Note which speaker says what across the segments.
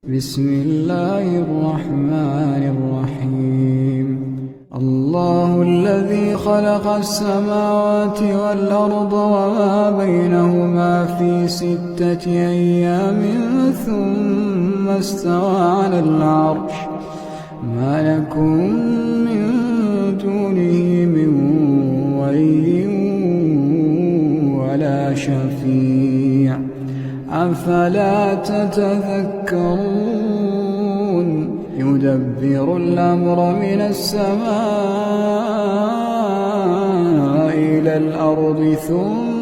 Speaker 1: بسم الله الرحمن الرحيم. الله الذي خلق السماوات والأرض وما بينهما في 6 أيام ثم استوى على العرش ما لكم من دونه من ولي ولا شفيع أفلا تتذكرون. يدبر الأمر من السماء إلى الأرض ثم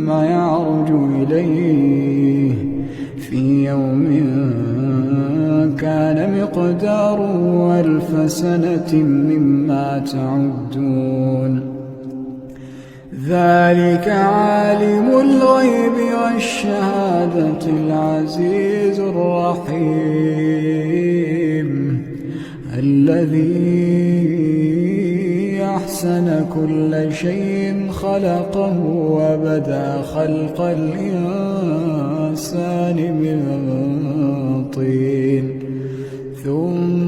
Speaker 1: يعرج إليه في يوم كان مقداره 1000 سنة مما تعدون. ذلك عالم الغيب والشهادة العزيز الرحيم الذي أحسن كل شيء خلقه وبدأ خلق الإنسان من طين ثم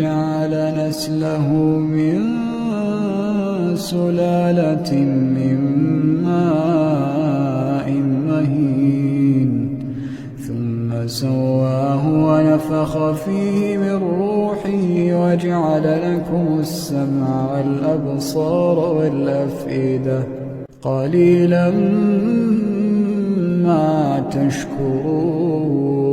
Speaker 1: جعل نسله من سلالة من ماء مهين ثم سواه ونفخ فيه من روحه وجعل لكم السمع والأبصار والأفئدة قليلا ما تشكرون.